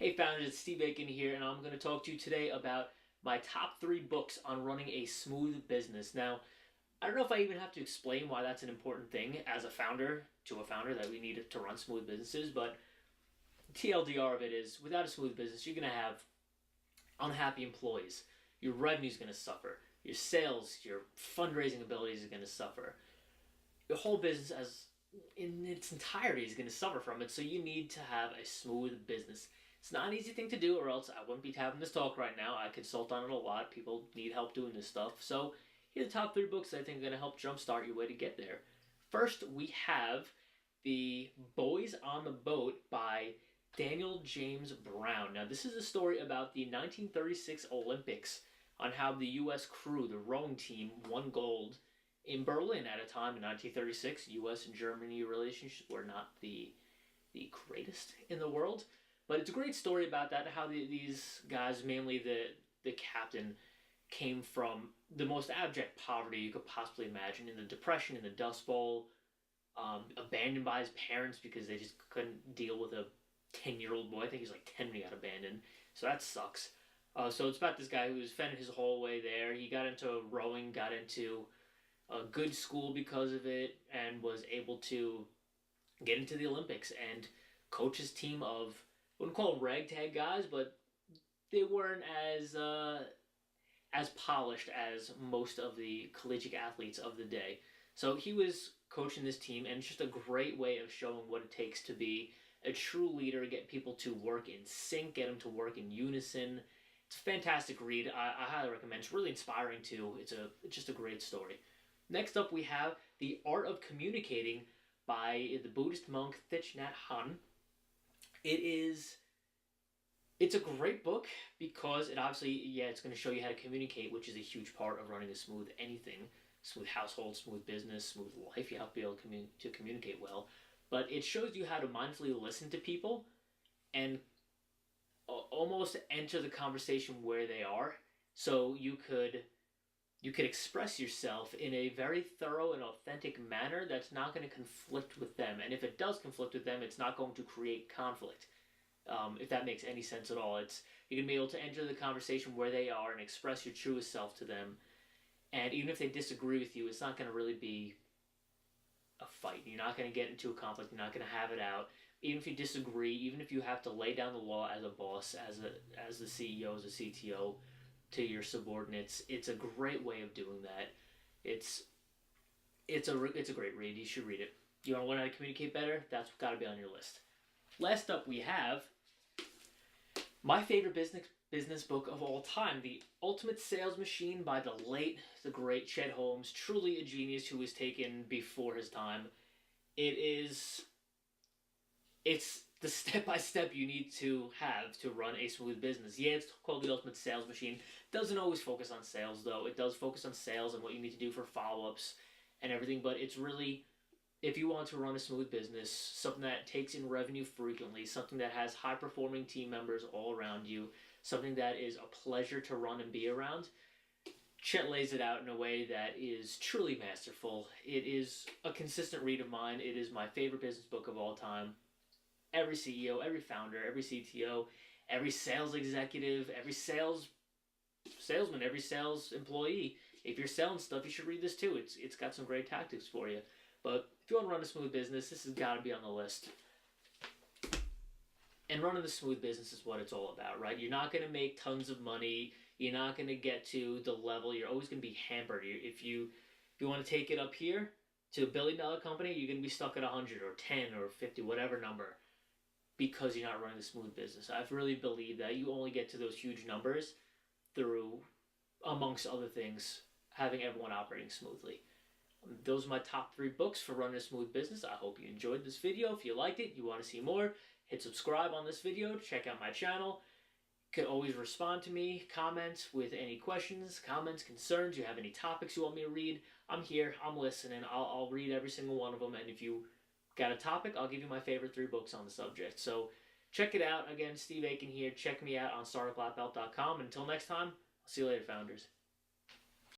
Hey founders, it's Steve Aiken here, and I'm going to talk to you today about my top 3 books on running a smooth business. Now, I don't know if I even have to explain why that's an important thing as a founder to a founder that we need to run smooth businesses, but TLDR of it is without a smooth business, you're going to have unhappy employees. Your revenue is going to suffer. Your sales, your fundraising abilities are going to suffer. Your whole business as in its entirety is going to suffer from it, so you need to have a smooth business. It's not an easy thing to do, or else I wouldn't be having this talk right now. I consult on it a lot. People need help doing this stuff. So here are the top 3 books that I think are going to help jumpstart your way to get there. First, we have The Boys on the Boat by Daniel James Brown. Now, this is a story about the 1936 Olympics, on how the U.S. crew, the rowing team, won gold in Berlin at a time in 1936. U.S. and Germany relations were not the greatest in the world. But it's a great story about that, how these guys, mainly the captain, came from the most abject poverty you could possibly imagine, in the Depression, in the Dust Bowl, abandoned by his parents because they just couldn't deal with a 10-year-old boy. I think he's like 10 when he got abandoned. So that sucks. So it's about this guy who was fending his whole way there. He got into rowing, got into a good school because of it, and was able to get into the Olympics and coach his team of, I wouldn't call them ragtag guys, but they weren't as polished as most of the collegiate athletes of the day. So he was coaching this team, and it's just a great way of showing what it takes to be a true leader, get people to work in sync, get them to work in unison. It's a fantastic read. I highly recommend. It's really inspiring too. It's just a great story. Next up, we have The Art of Communicating by the Buddhist monk Thich Nhat Hanh. It's a great book because it obviously, it's going to show you how to communicate, which is a huge part of running a smooth anything, smooth household, smooth business, smooth life. You have to be able to communicate well. But it shows you how to mindfully listen to people and almost enter the conversation where they are, so you could express yourself in a very thorough and authentic manner that's not going to conflict with them. And if it does conflict with them, it's not going to create conflict. If that makes any sense at all. You're going to be able to enter the conversation where they are and express your truest self to them. And even if they disagree with you, it's not going to really be a fight. You're not going to get into a conflict. You're not going to have it out. Even if you disagree, even if you have to lay down the law as a boss, as the CEO, as a CTO, to your subordinates, it's a great way of doing that. It's a great read. You should read it. You want to learn how to communicate better? That's got to be on your list. Last up, we have my favorite business book of all time, The Ultimate Sales Machine by the great Chet Holmes, truly a genius who was taken before his time. It's the step-by-step you need to have to run a smooth business. Yeah, it's called The Ultimate Sales Machine. Doesn't always focus on sales, though. It does focus on sales and what you need to do for follow-ups and everything, but it's really, if you want to run a smooth business, something that takes in revenue frequently, something that has high-performing team members all around you, something that is a pleasure to run and be around, Chet lays it out in a way that is truly masterful. It is a consistent read of mine. It is my favorite business book of all time. Every CEO, every founder, every CTO, every sales executive, every salesman, every sales employee, if you're selling stuff, you should read this too. It's got some great tactics for you. But if you want to run a smooth business, this has got to be on the list. And running a smooth business is what it's all about, right? You're not going to make tons of money. You're not going to get to the level. You're always going to be hampered. If you want to take it up here to a $1 billion company, you're going to be stuck at 100 or 10 or 50, whatever number, because you're not running a smooth business. I've really believed that you only get to those huge numbers through, amongst other things, having everyone operating smoothly. Those are my top 3 books for running a smooth business. I hope you enjoyed this video. If you liked it, you want to see more, hit subscribe on this video, check out my channel. You can always respond to me, comment with any questions, comments, concerns. You have any topics you want me to read, I'm here, I'm listening. I'll read every single one of them, and if you got a topic, I'll give you my favorite 3 books on the subject. So check it out. Again, Steve Aiken here. Check me out on startuplabelt.com. Until next time, I'll see you later, founders.